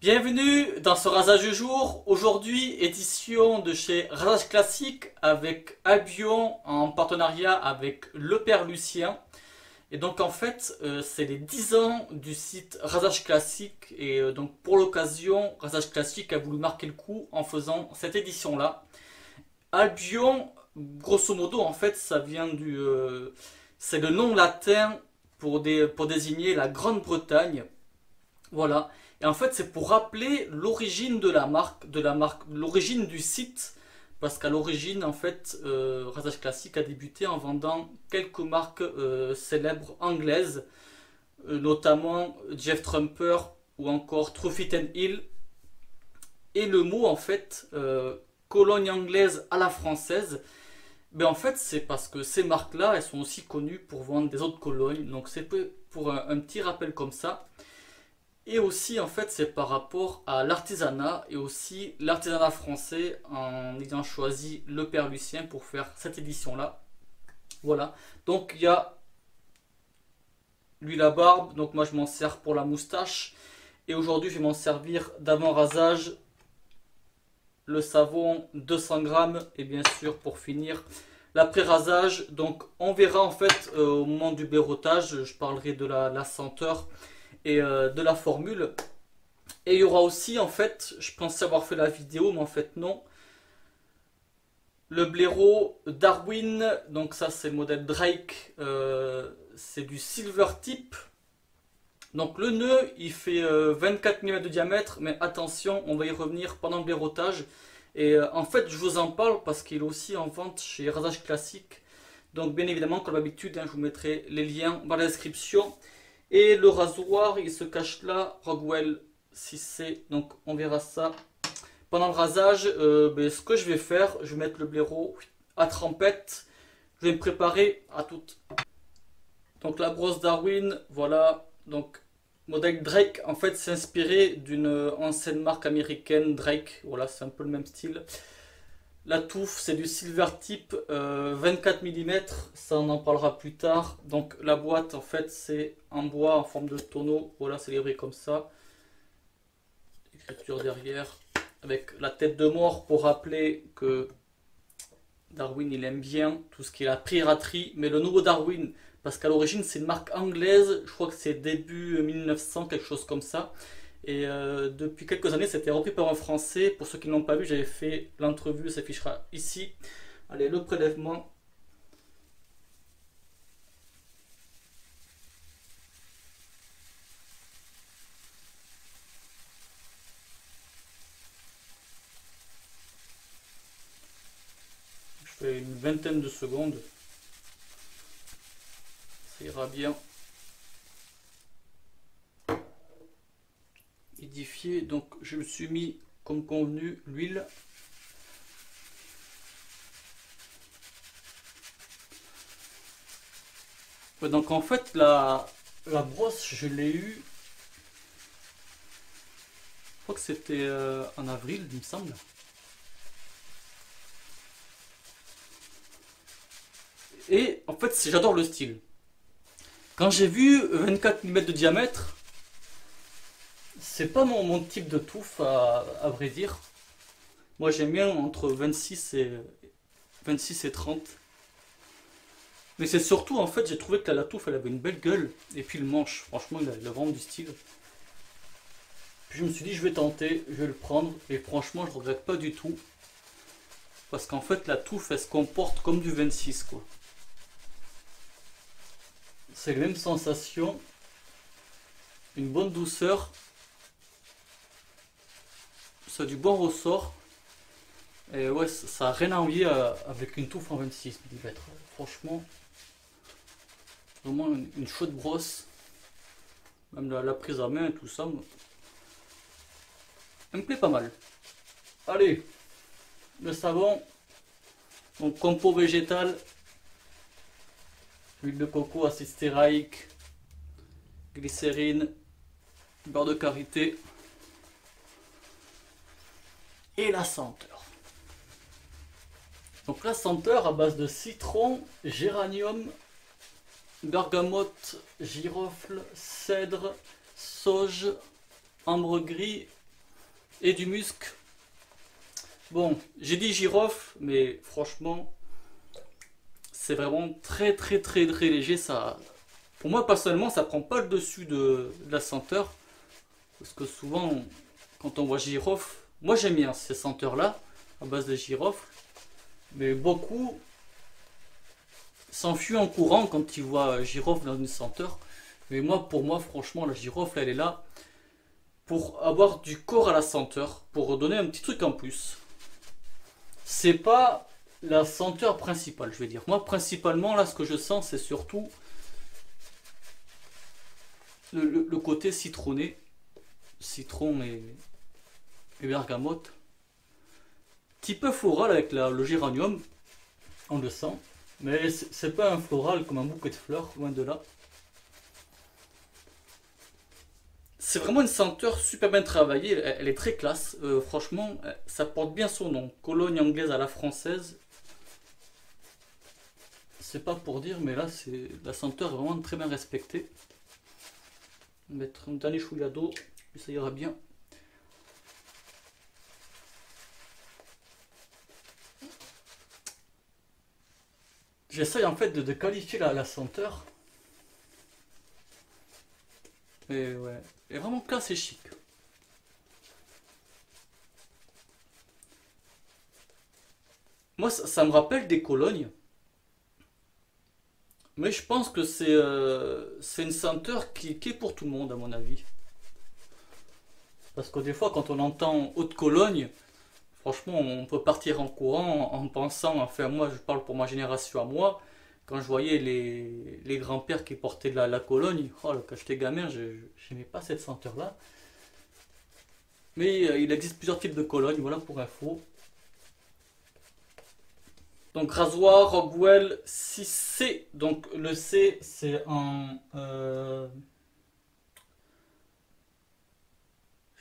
Bienvenue dans ce rasage du jour. Aujourd'hui, édition de chez Rasage Classique avec Albion en partenariat avec Le Père Lucien. Et donc en fait, c'est les 10 ans du site Rasage Classique. Et donc pour l'occasion, Rasage Classique a voulu marquer le coup en faisant cette édition-là. Albion, grosso modo, en fait, ça vient c'est le nom latin pour désigner la Grande-Bretagne. Voilà. Et en fait, c'est pour rappeler l'origine l'origine du site. Parce qu'à l'origine, en fait, Rasage Classique a débuté en vendant quelques marques célèbres anglaises, notamment Jeff Trumper ou encore Truffit and Hill. Et le mot, en fait, Cologne anglaise à la française, ben en fait, c'est parce que ces marques-là, elles sont aussi connues pour vendre des autres colognes. Donc c'est pour un petit rappel comme ça. Et aussi, en fait, c'est par rapport à l'artisanat et aussi l'artisanat français en ayant choisi Le Père Lucien pour faire cette édition-là. Voilà. Donc, il y a l'huile à barbe. Donc, moi, je m'en sers pour la moustache. Et aujourd'hui, je vais m'en servir d'avant-rasage. Le savon 200 grammes. Et bien sûr, pour finir, l'après-rasage. Donc, on verra en fait au moment du bérotage. Je parlerai de la senteur et de la formule. Et il y aura aussi, en fait, je pensais avoir fait la vidéo, mais en fait non, le blaireau Darwin. Donc ça c'est le modèle Drake, c'est du silver tip. Donc le nœud il fait 24 mm de diamètre, mais attention, on va y revenir pendant le blairotage. Et en fait je vous en parle parce qu'il est aussi en vente chez Rasage Classique. Donc bien évidemment comme d'habitude, je vous mettrai les liens dans la description. Et le rasoir, il se cache là, Rockwell 6C, donc on verra ça. Pendant le rasage, ce que je vais faire, je vais mettre le blaireau à trempette. Je vais me préparer à tout. Donc la brosse Darwin, voilà. Donc modèle Drake, en fait, c'est inspiré d'une ancienne marque américaine, Drake. Voilà, c'est un peu le même style. La touffe, c'est du silver tip 24 mm, ça on en parlera plus tard. Donc la boîte, en fait, c'est en bois en forme de tonneau. Voilà, c'est livré comme ça. Écriture derrière, avec la tête de mort pour rappeler que Darwin, il aime bien tout ce qui est la piraterie. Mais le nouveau Darwin, parce qu'à l'origine, c'est une marque anglaise. Je crois que c'est début 1900, quelque chose comme ça. Et depuis quelques années, c'était repris par un Français. Pour ceux qui ne l'ont pas vu, j'avais fait l'entrevue, ça s'affichera ici. Allez, le prélèvement. Je fais une vingtaine de secondes. Ça ira bien. Édifié, donc je me suis mis comme convenu l'huile. Ouais, donc en fait la brosse je l'ai eue, je crois que c'était en avril il me semble. Et en fait j'adore le style. Quand j'ai vu 24 mm de diamètre, c'est pas mon type de touffe à vrai dire. Moi j'aime bien entre 26 et 30. Mais c'est surtout en fait j'ai trouvé que la touffe elle avait une belle gueule. Et puis le manche, franchement il a vraiment du style. Puis je me suis dit je vais tenter, je vais le prendre. Et franchement je regrette pas du tout. Parce qu'en fait la touffe elle se comporte comme du 26 quoi. C'est la même sensation. Une bonne douceur. Ça a du bon ressort. Et ouais, ça a rien à envier avec une touffe en 26 mm. Franchement, vraiment une chaude brosse. Même la prise à main et tout ça. Elle me plaît pas mal. Allez, le savon. Donc compo végétal. Huile de coco, acide stéraïque. Glycérine. Beurre de karité. Et la senteur. Donc la senteur à base de citron, géranium, bergamote, girofle, cèdre, sauge, ambre gris et du musc. Bon, j'ai dit girofle, mais franchement, c'est vraiment très très très très léger. Ça, pour moi personnellement, ça prend pas le dessus de la senteur. Parce que souvent, quand on voit girofle, moi j'aime bien ces senteurs-là, à base de girofle. Mais beaucoup s'enfuient en courant quand ils voient girofle dans une senteur. Mais moi, pour moi, franchement, la girofle, elle est là pour avoir du corps à la senteur, pour donner un petit truc en plus. C'est pas la senteur principale, je vais dire. Moi, principalement, là, ce que je sens, c'est surtout le côté citronné. Citron et bergamote. Petit peu floral avec le géranium, on le sent. Mais c'est pas un floral comme un bouquet de fleurs, loin de là. C'est vraiment une senteur super bien travaillée, elle est très classe. Franchement, ça porte bien son nom. Cologne anglaise à la française. C'est pas pour dire, mais là, la senteur est vraiment très bien respectée. On va mettre un dernier chouïa d'eau, ça ira bien. J'essaye en fait de qualifier la senteur. Et ouais, elle est vraiment classe et chic. Moi, ça me rappelle des colognes. Mais je pense que c'est une senteur qui est pour tout le monde, à mon avis. Parce que des fois, quand on entend Haute Cologne, franchement, on peut partir en courant en pensant, enfin, moi, je parle pour ma génération à moi, quand je voyais les grands-pères qui portaient de la Cologne, oh, quand j'étais gamin, je n'aimais pas cette senteur-là. Mais il existe plusieurs types de Cologne, voilà pour info. Donc rasoir, Rockwell 6C. Donc le C c'est en... je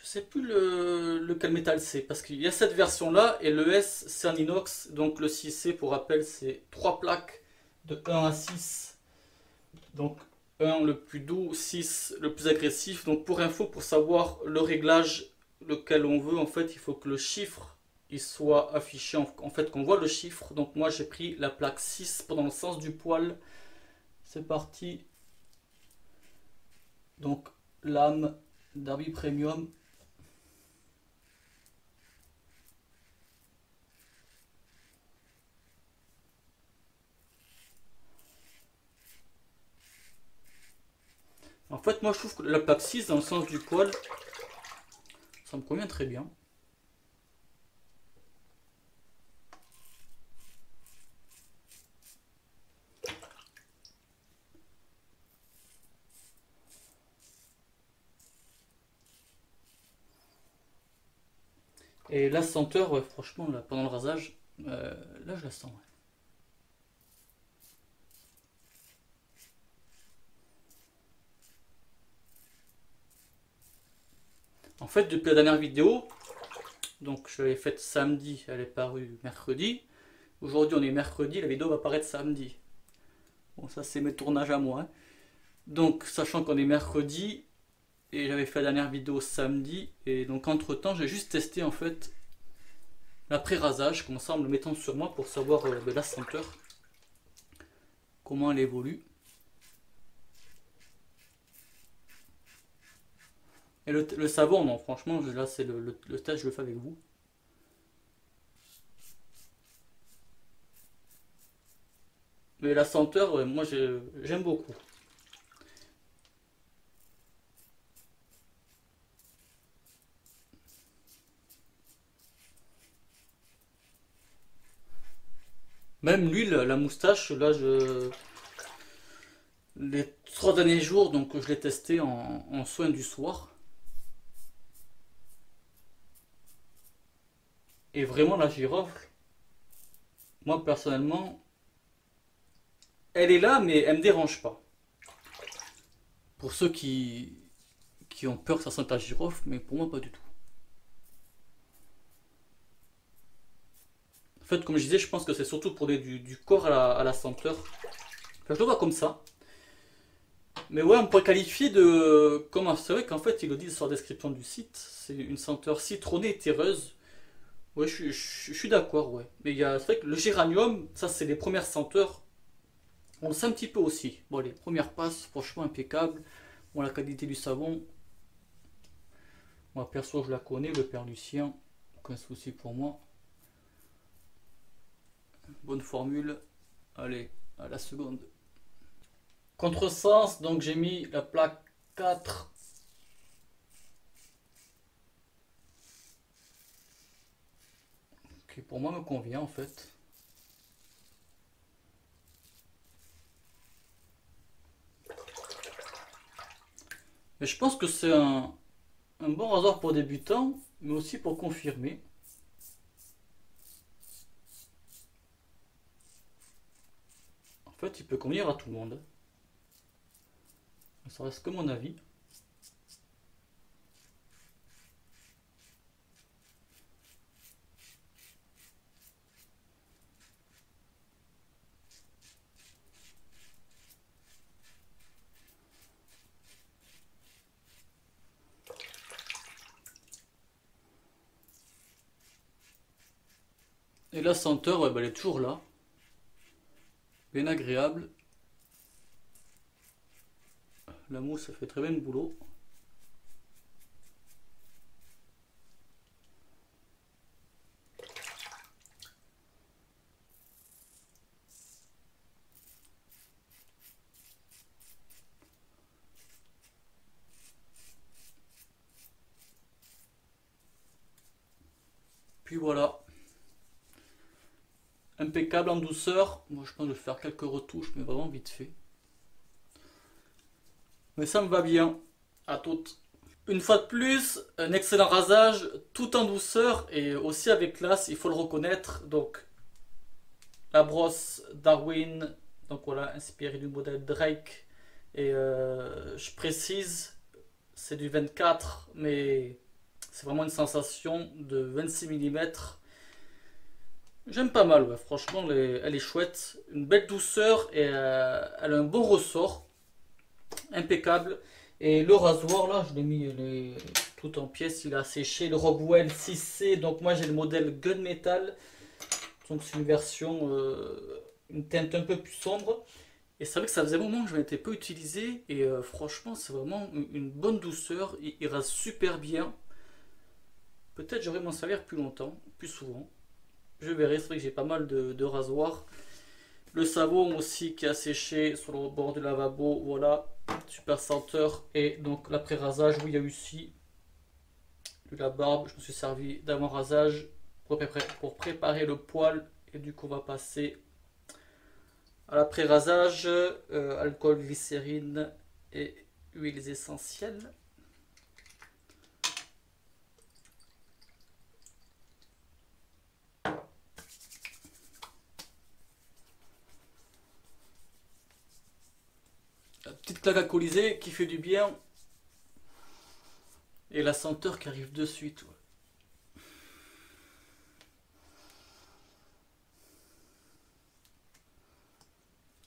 sais plus lequel métal c'est. Parce qu'il y a cette version là et le S c'est en inox. Donc le 6C pour rappel c'est 3 plaques de 1 à 6. Donc 1 le plus doux, 6 le plus agressif. Donc pour info, pour savoir le réglage lequel on veut, en fait il faut que le chiffre il soit affiché, en fait qu'on voit le chiffre. Donc moi j'ai pris la plaque 6 pendant le sens du poil. C'est parti. Donc lame Derby Premium. En fait moi je trouve que la plaque 6 dans le sens du poil, ça me convient très bien. Et la senteur, ouais, franchement, là, pendant le rasage, là je la sens. Ouais. En fait, depuis la dernière vidéo, donc je l'ai faite samedi, elle est parue mercredi. Aujourd'hui on est mercredi, la vidéo va paraître samedi. Bon, ça c'est mes tournages à moi. Hein. Donc, sachant qu'on est mercredi, et j'avais fait la dernière vidéo samedi, et donc entre temps j'ai juste testé en fait l'après-rasage, comme ça en me le mettant sur moi pour savoir la senteur, comment elle évolue. Et le savon, non, franchement, là c'est le test, je le fais avec vous. Mais la senteur, ouais, moi j'aime beaucoup. Même l'huile, la moustache, là les 3 derniers jours, donc je l'ai testé en soin du soir. Et vraiment la girofle, moi personnellement, elle est là mais elle me dérange pas. Pour ceux qui ont peur que ça sente la girofle, mais pour moi pas du tout. En fait, comme je disais, je pense que c'est surtout pour donner du corps à la senteur. Enfin, je le vois comme ça. Mais ouais, on pourrait qualifier de... Comment? C'est vrai qu'en fait, ils le disent sur la description du site. C'est une senteur citronnée et terreuse. Ouais, je suis d'accord, ouais. Mais c'est vrai que le géranium, ça c'est les premières senteurs. On le sait un petit peu aussi. Bon, les premières passes, franchement impeccable. Bon, la qualité du savon, moi perso, je la connais, le père Lucien. Aucun souci pour moi. Bonne formule. Allez, à la seconde. Contresens, donc j'ai mis la plaque 4. Qui pour moi me convient en fait. Mais je pense que c'est un bon rasoir pour débutants, mais aussi pour confirmer. En fait, il peut convenir à tout le monde. Ça reste que mon avis. Et la senteur, ouais, bah, elle est toujours là. Bien agréable. La mousse, ça fait très bien le boulot. Puis voilà. Impeccable en douceur. Moi, je pense que je vais faire quelques retouches, mais vraiment vite fait. Mais ça me va bien. À toutes. Une fois de plus, un excellent rasage, tout en douceur et aussi avec classe, il faut le reconnaître. Donc, la brosse Darwin, donc voilà, inspirée du modèle Drake. Et je précise, c'est du 24, mais c'est vraiment une sensation de 26 mm. J'aime pas mal, ouais. Franchement, elle est chouette. Une belle douceur et elle a un bon ressort. Impeccable. Et le rasoir, là, je l'ai mis tout en pièces. Il a séché. Le Rockwell 6C. Donc, moi, j'ai le modèle Gunmetal. Donc, c'est une version, une teinte un peu plus sombre. Et c'est vrai que ça faisait un moment que je m'étais peu utilisé. Et franchement, c'est vraiment une bonne douceur. Il rase super bien. Peut-être j'aurais m'en servir plus longtemps, plus souvent. Je verrai, c'est vrai que j'ai pas mal de rasoirs. Le savon aussi qui a séché sur le bord du lavabo, voilà, super senteur. Et donc l'après-rasage, où il y a eu aussi de la barbe, je me suis servi d'avant-rasage pour préparer le poil. Et du coup on va passer à l'après-rasage, alcool, glycérine et huiles essentielles. La petite claque alcoolisée qui fait du bien. Et la senteur qui arrive de suite. Ouais.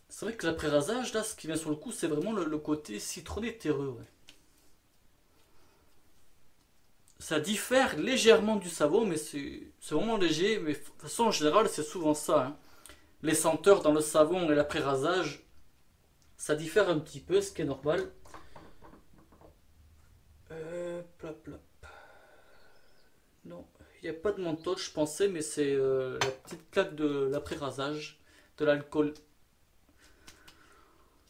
C'est vrai que l'après-rasage, là, ce qui vient sur le coup, c'est vraiment le côté citronné terreux. Ouais. Ça diffère légèrement du savon, mais c'est vraiment léger. Mais de toute façon, en général, c'est souvent ça. Hein. Les senteurs dans le savon et l'après-rasage, ça diffère un petit peu, ce qui est normal. Plop, plop. Non, il n'y a pas de menthol, je pensais, mais c'est la petite claque de l'après-rasage, de l'alcool.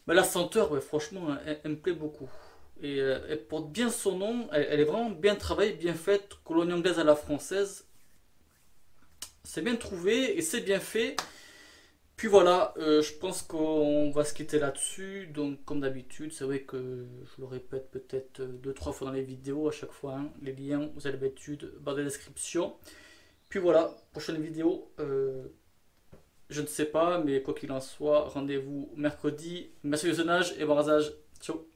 Mais la senteur, ouais, franchement, elle me plaît beaucoup. Et elle porte bien son nom, elle est vraiment bien travaillée, bien faite, colonie anglaise à la française. C'est bien trouvé et c'est bien fait. Puis voilà, je pense qu'on va se quitter là-dessus. Donc, comme d'habitude, c'est vrai que je le répète peut-être deux, trois fois dans les vidéos à chaque fois. Hein. Les liens, vous avez l'habitude, dans la description. Puis voilà, prochaine vidéo, je ne sais pas, mais quoi qu'il en soit, rendez-vous mercredi. Merci du visionnage et bon rasage. Ciao.